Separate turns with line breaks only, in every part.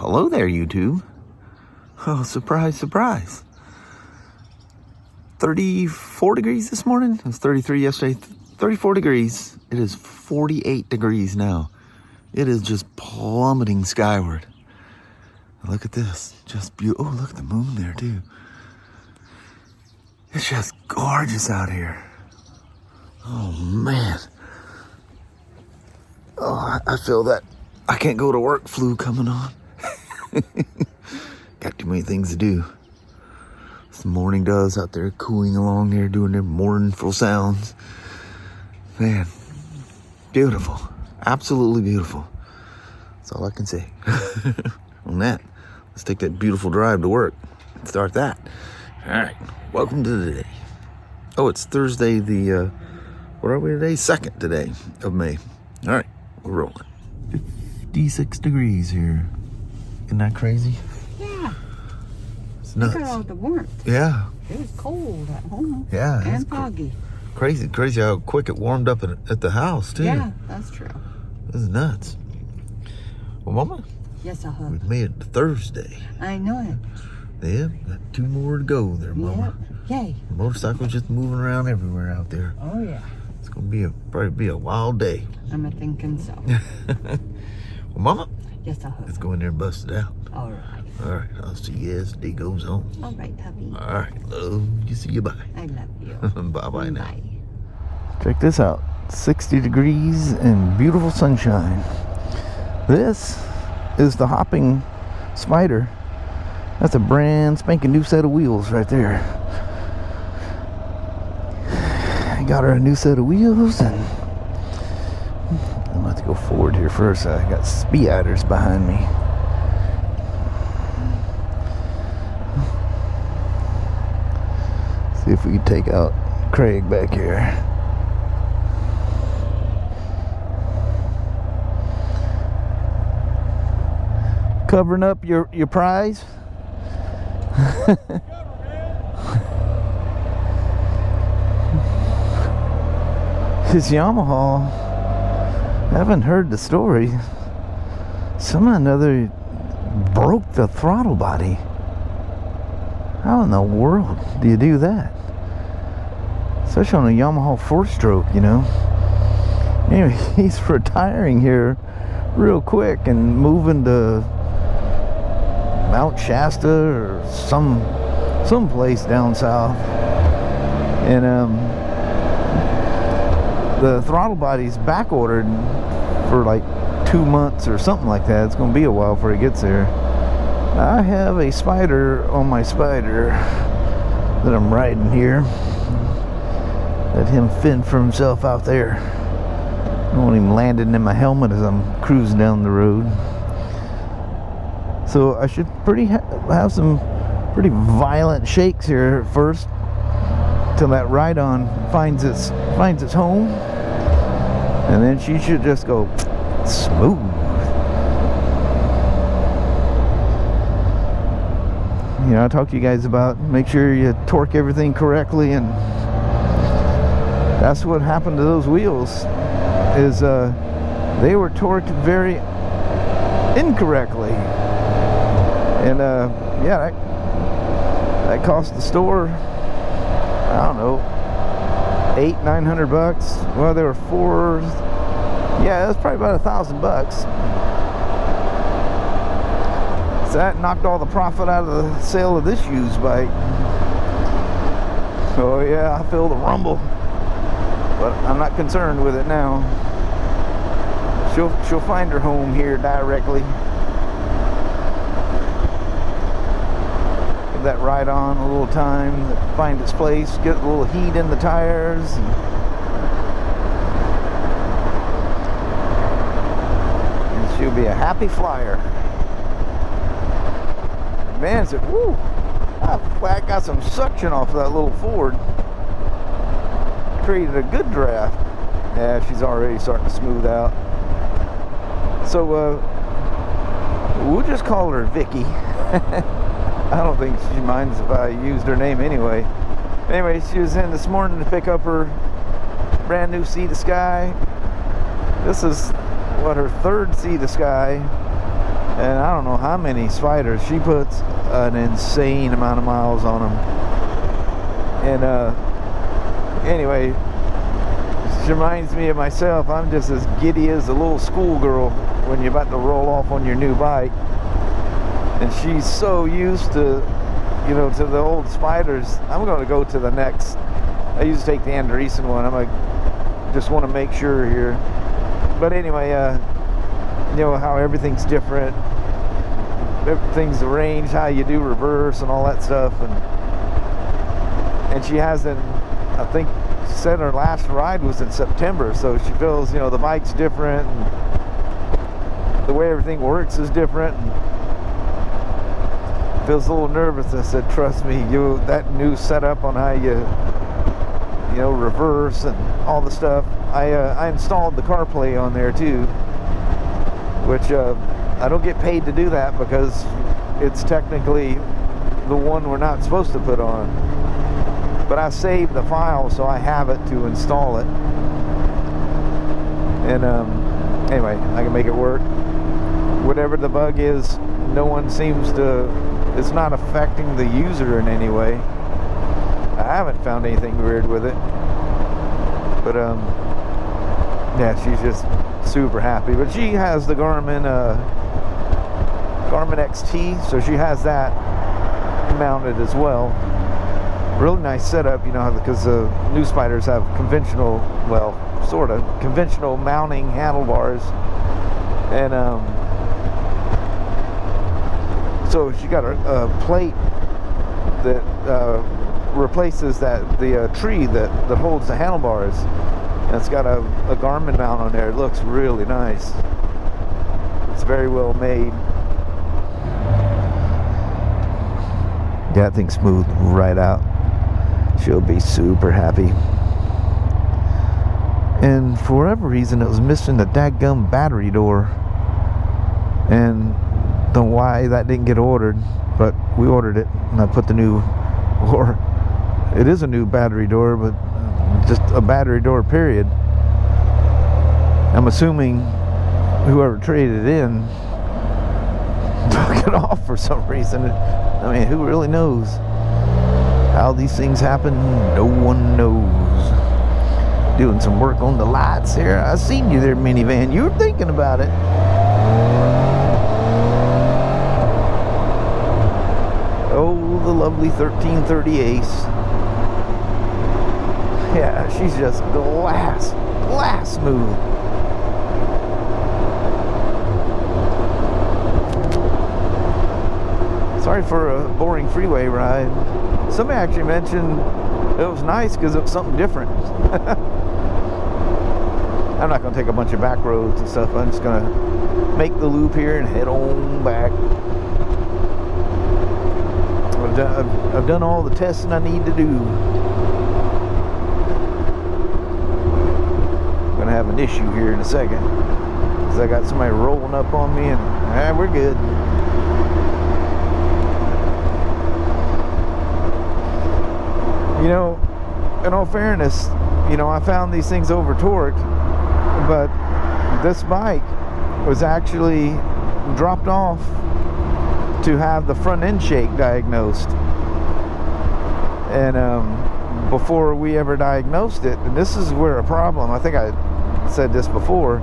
hello there, YouTube. Oh, surprise, surprise. 34 degrees this morning. It was 33 yesterday. 34 degrees. It is 48 degrees now. It is just plummeting skyward. Look at this. Just beautiful. Oh, look at the moon there, too. It's just gorgeous out here. Oh, man. Oh, I feel that I can't go to work flu coming on. Got too many things to do. Some morning doves out there cooing along there, doing their mournful sounds. Man, beautiful. Absolutely beautiful. That's all I can say. On that, let's take that beautiful drive to work and start that. All right, welcome to the day. Oh, it's Thursday, what are we today? 2nd today of May. All right, we're rolling. 56 degrees here. Isn't that crazy?
Yeah.
It's nuts.
Look at all the warmth.
Yeah.
It was cold at home.
Yeah.
And foggy.
Crazy how quick it warmed up at the house, too.
Yeah, that's true.
This is nuts. Well, Mama?
Yes, I have.
We've made it to Thursday.
I know it.
Yeah, got 2 more to go there, Mama.
Yep. Yay.
The motorcycle's just moving around everywhere out there.
Oh, yeah.
It's going to probably be a wild day.
I'm thinking so.
Well, Mama?
Yes, I have.
Let's go in there and bust it out.
All right.
All right, I'll see you as the day goes on.
All right, hubby.
All right, love you. See you. Bye.
I love you.
Bye-bye now.
Bye.
Check this out. 60 degrees and beautiful sunshine. This is the hopping Spyder. That's a brand spanking new set of wheels right there. I got her a new set of wheels, and I'm gonna have to go forward here first. I got Spyders behind me. See if we can take out Craig back here. Covering up your prize. His Yamaha, I haven't heard the story. Somehow or another broke the throttle body. How in the world do you do that? Especially on a Yamaha 4-stroke, you know. Anyway, he's retiring here real quick and moving to Mount Shasta or some place down south. And the throttle body's back ordered for like 2 months or something like that. It's gonna be a while before he gets there. I have a Spyder on my Spyder that I'm riding here. Let him fend for himself out there. I don't want him landing in my helmet as I'm cruising down the road. So I should have some pretty violent shakes here at first, till that ride-on finds its home, and then she should just go smooth. You know, I talked to you guys about make sure you torque everything correctly, and that's what happened to those wheels. Is they were torqued very incorrectly, and yeah, that cost the store, I don't know, $800-900. Well, there were 4. Yeah, it was probably about $1,000. So that knocked all the profit out of the sale of this used bike. Oh yeah, I feel the rumble, but I'm not concerned with it now. She'll find her home here directly. Give that ride on a little time to find its place, get a little heat in the tires. And she'll be a happy flyer. Man, it's woo! I got some suction off of that little Ford. Created a good draft. Yeah, she's already starting to smooth out. So, we'll just call her Vicky. I don't think she minds if I used her name anyway. Anyway, she was in this morning to pick up her brand new Sea to Sky. This is, what, her third Sea to Sky. And I don't know how many Spyders. She puts an insane amount of miles on them. And anyway, she reminds me of myself. I'm just as giddy as a little schoolgirl when you're about to roll off on your new bike. And she's so used to, you know, to the old Spyders. I'm going to go to the next. I used to take the Andreessen one. Just want to make sure here. But anyway, you know how everything's different. Everything's arranged, how you do reverse and all that stuff. And she hasn't, I think, said her last ride was in September. So she feels, you know, the bike's different. And the way everything works is different. And feels a little nervous. I said, trust me, that new setup on how you know, reverse and all the stuff. I installed the CarPlay on there too, which I don't get paid to do that because it's technically the one we're not supposed to put on. But I saved the file so I have it to install it. And anyway, I can make it work. Whatever the bug is, no one seems to, it's not affecting the user in any way. I haven't found anything weird with it. But yeah, she's just super happy. But she has the Garmin XT, so she has that mounted as well. Really nice setup, you know, because the new Spyders have conventional, well, sort of conventional mounting handlebars. And so she got a plate that replaces the tree that holds the handlebars. And it's got a Garmin mount on there. It looks really nice. It's very well made. That thing's smooth right out. She'll be super happy. And for whatever reason, it was missing the dadgum battery door. And don't know why that didn't get ordered, but we ordered it, and I put the new, or it is a new battery door, but just a battery door period. I'm assuming whoever traded it in took it off for some reason. I mean, who really knows how these things happen? No one knows. Doing some work on the lights here. I seen you there, minivan. You were thinking about it. Oh, the lovely 1330 Ace. Yeah, she's just glass smooth. Sorry for a boring freeway ride. Somebody actually mentioned it was nice because it was something different. I'm not going to take a bunch of back roads and stuff. I'm just going to make the loop here and head on back. I've done all the testing I need to do. I'm going to have an issue here in a second because I got somebody rolling up on me, and we're good. You know, in all fairness, you know, I found these things over torqued, but this bike was actually dropped off to have the front end shake diagnosed. And before we ever diagnosed it, and this is where a problem, I think I said this before,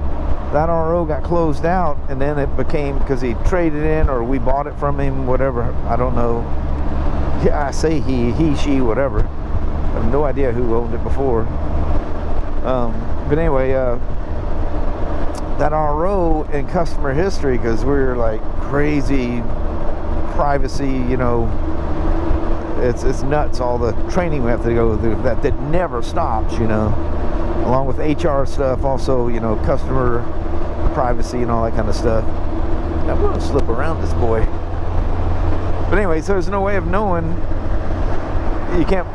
that RO got closed out, and then it became, because he traded in or we bought it from him, whatever, I don't know. Yeah, I say he, she, whatever. I have no idea who owned it before. But anyway, that RO in customer history, because we're like crazy privacy, you know, it's nuts, all the training we have to go through that never stops, you know, along with HR stuff, also, you know, customer privacy and all that kind of stuff. I'm going to slip around this boy. But anyway, so there's no way of knowing. You can't,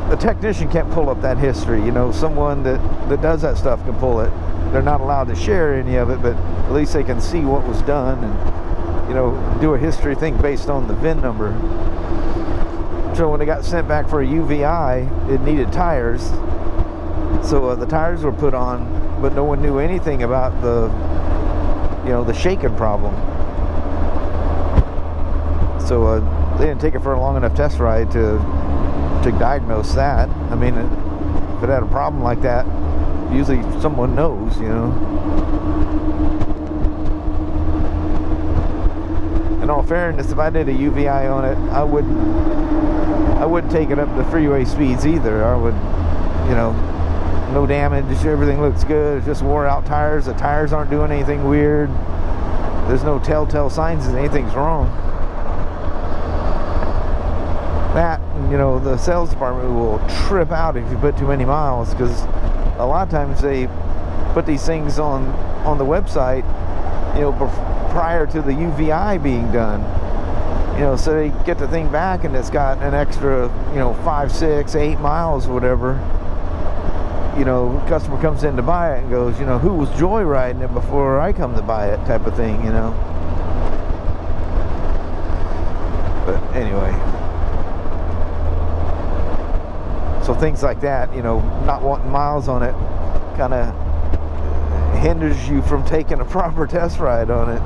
the technician can't pull up that history. You know, someone that does that stuff can pull it. They're not allowed to share any of it, but at least they can see what was done and, you know, do a history thing based on the VIN number. So when it got sent back for a UVI, it needed tires. So the tires were put on, but no one knew anything about the the shaking problem. So they didn't take it for a long enough test ride to diagnose that. I mean, if it had a problem like that, usually someone knows, In all fairness, if I did a UVI on it, I wouldn't take it up to freeway speeds either. I would, no damage, everything looks good. It's just wore out tires. The tires aren't doing anything weird. There's no telltale signs that anything's wrong. That, the sales department will trip out if you put too many miles, because a lot of times they put these things on the website, prior to the UVI being done. So they get the thing back and it's got an extra, 5, 6, 8 miles, whatever. Customer comes in to buy it and goes, who was joyriding it before I come to buy it, type of thing, But anyway. So things like that, not wanting miles on it kind of hinders you from taking a proper test ride on it.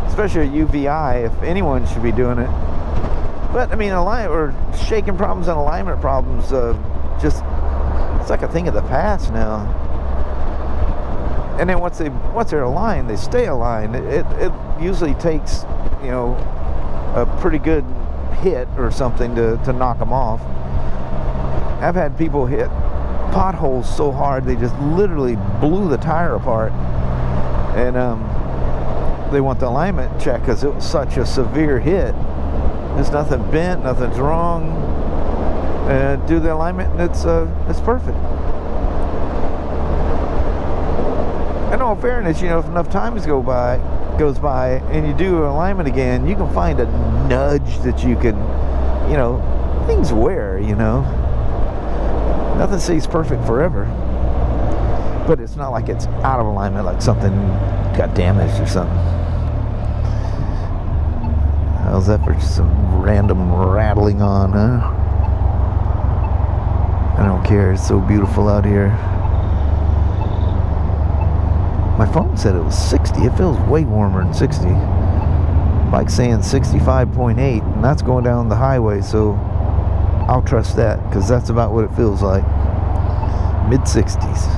Especially a UVI, if anyone should be doing it. But I mean, shaking problems and alignment problems, it's like a thing of the past now. And then once they're aligned, they stay aligned. It usually takes, a pretty good hit or something to knock them off. I've had people hit potholes so hard they just literally blew the tire apart, and they want the alignment check because it was such a severe hit. There's nothing bent, nothing's wrong, and do the alignment and it's perfect. In all fairness, if enough time goes by and you do alignment again, you can find a nudge that you can, things wear, Nothing stays perfect forever. But it's not like it's out of alignment, like something got damaged or something. How's that for just some random rattling on, huh? I don't care, it's so beautiful out here. My phone said it was 60. It feels way warmer than 60. Bike's saying 65.8, and that's going down the highway, so I'll trust that, because that's about what it feels like. Mid-60s.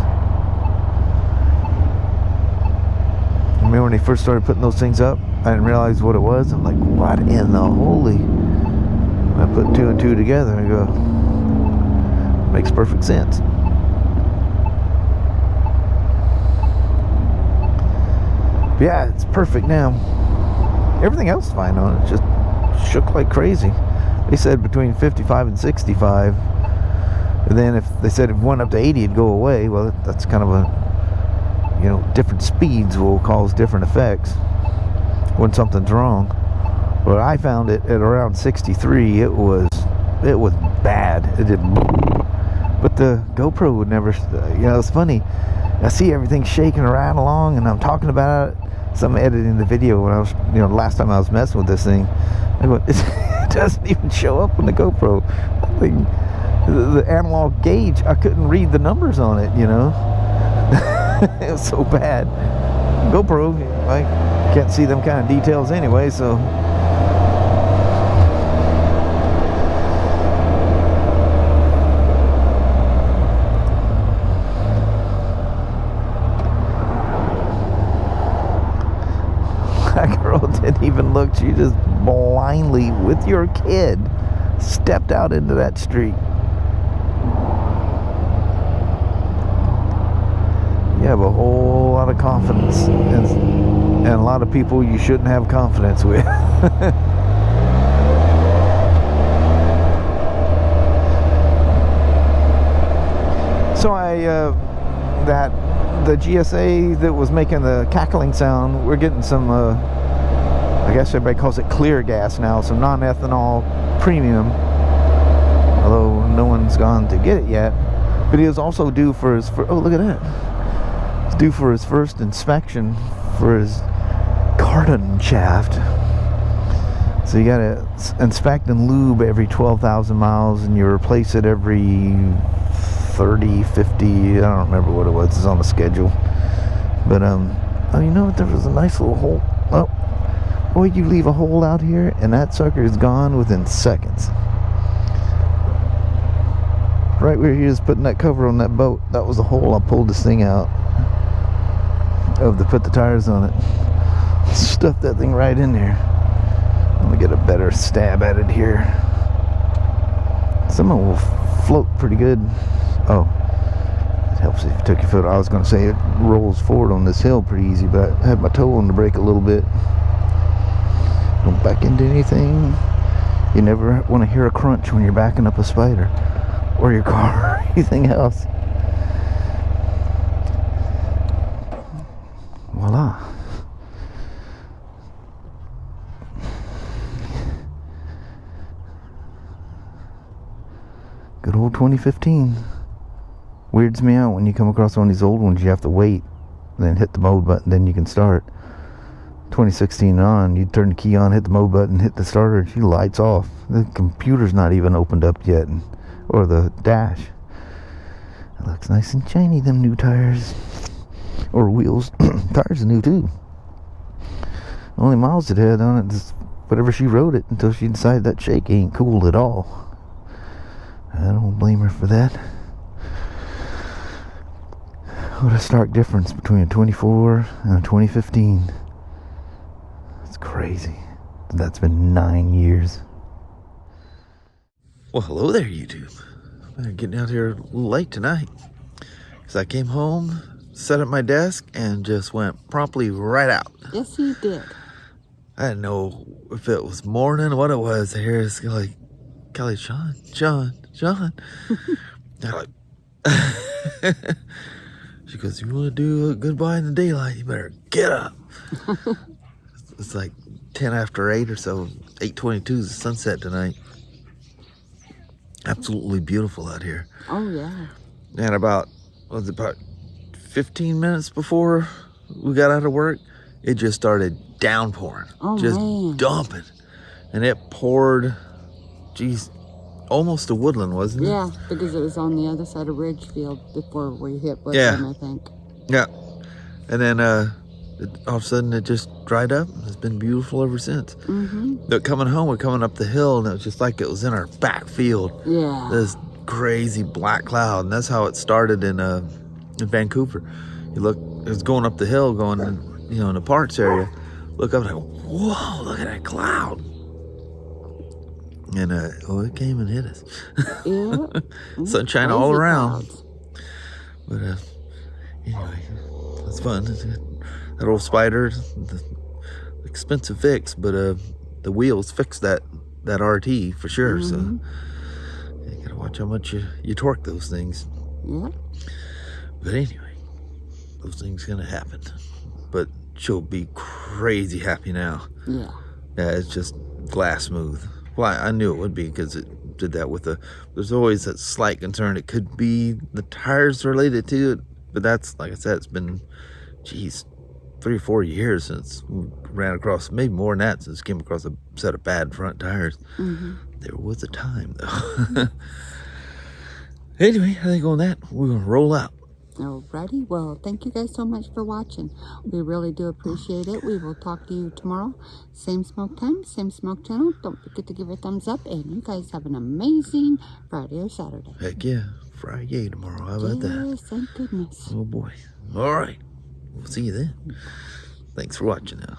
Remember when they first started putting those things up? I didn't realize what it was. I'm like, what in the holy? I put 2 and 2 together and I go, makes perfect sense. But yeah, it's perfect now. Everything else is fine on it. Just shook like crazy. They said between 55 and 65. And then if they said if it went up to 80, it'd go away. Well, that's kind of a, different speeds will cause different effects when something's wrong. But I found it at around 63. It was bad. It did. But the GoPro would never. It's funny. I see everything shaking around along, and I'm talking about it. So I'm editing the video when I was, last time I was messing with this thing. I go, it doesn't even show up on the GoPro. The analog gauge, I couldn't read the numbers on it, It was so bad. GoPro, I can't see them kind of details anyway, so. That girl didn't even look. She just blindly, with your kid, stepped out into that street. You have a whole lot of confidence and a lot of people you shouldn't have confidence with. So the GSA that was making the cackling sound, we're getting some, I guess everybody calls it clear gas now, some non-ethanol premium, although no one's gone to get it yet. But he was also due for his, oh, look at that. He's due for his first inspection for his cardan shaft. So you gotta inspect and lube every 12,000 miles, and you replace it every 30, 50, I don't remember what it was, it's on the schedule. But Oh, you know what? There was a nice little hole. Oh, boy, you leave a hole out here, and that sucker is gone within seconds. Right where he was putting that cover on that boat, that was the hole I pulled this thing out of to put the tires on it. Stuffed that thing right in there. I'm gonna get a better stab at it here. Some of them will float pretty good. Oh, it helps if you took your foot. I was gonna say it rolls forward on this hill pretty easy, but I had my toe on the brake a little bit. Don't back into anything. You never want to hear a crunch when you're backing up a Spyder or your car or anything else. Voila. Good old 2015. Weirds me out when you come across one of these old ones. You have to wait, then hit the mode button, then you can start. 2016 on, you turn the key on, hit the mode button, hit the starter, and she lights off. The computer's not even opened up yet, or the dash. It looks nice and shiny, them new tires. Or wheels. Tires are new too. Only miles it had on it is whatever she rode it until she decided that shake ain't cool at all. I don't blame her for that. What a stark difference between a 24 and a 2015. It's crazy. That's been 9 years. Well, hello there, YouTube. I'm getting out here a little late tonight because I came home, sat at my desk, and just went promptly right out.
Yes, you did.
I didn't know if it was morning, what it was. I hear it's like, Kelly, Shawn. I'm like, she goes, you want to do a goodbye in the daylight? You better get up. It's like 10 after 8 or so. 8:22 is the sunset tonight. Absolutely beautiful out here.
Oh, yeah.
And about 15 minutes before we got out of work, it just started downpouring.
Oh,
just
man.
dumping. And it poured, geez, almost to Woodland, wasn't it?
Yeah, because it was on the other side of Ridgefield before we hit Woodland,
Yeah.
I think.
Yeah. And then all of a sudden it just dried up. It's been beautiful ever since.
Mm-hmm.
But coming home, we're coming up the hill, and it was just like it was in our back field.
Yeah.
This crazy black cloud. And that's how it started in Vancouver. You look, it was going up the hill, going in the parks area. Look up and I go, whoa, look at that cloud. And it came and hit us.
Yeah.
Sunshine all around. But anyway, it's fun. That old Spyder, the expensive fix, but the wheels fixed that RT for sure.
Mm-hmm.
So you gotta watch how much you torque those things.
Yeah.
But anyway, those things gonna happen. But she'll be crazy happy now.
Yeah.
Yeah, it's just glass smooth. Well, I knew it would be because it did that with there's always that slight concern. It could be the tires related to it, but that's, like I said, it's been, 3 or 4 years since we ran across, maybe more than that, since came across a set of bad front tires.
Mm-hmm.
There was a time, though. Anyway, I think on that, we're going to roll out.
Alrighty, well, thank you guys so much for watching. We really do appreciate it. We will talk to you tomorrow. Same smoke time, same smoke channel. Don't forget to give it a thumbs up, and you guys have an amazing Friday or Saturday.
Heck yeah, Friday tomorrow. How about that?
Yes, thank goodness.
Oh boy. All right. We'll see you then. Thanks for watching now.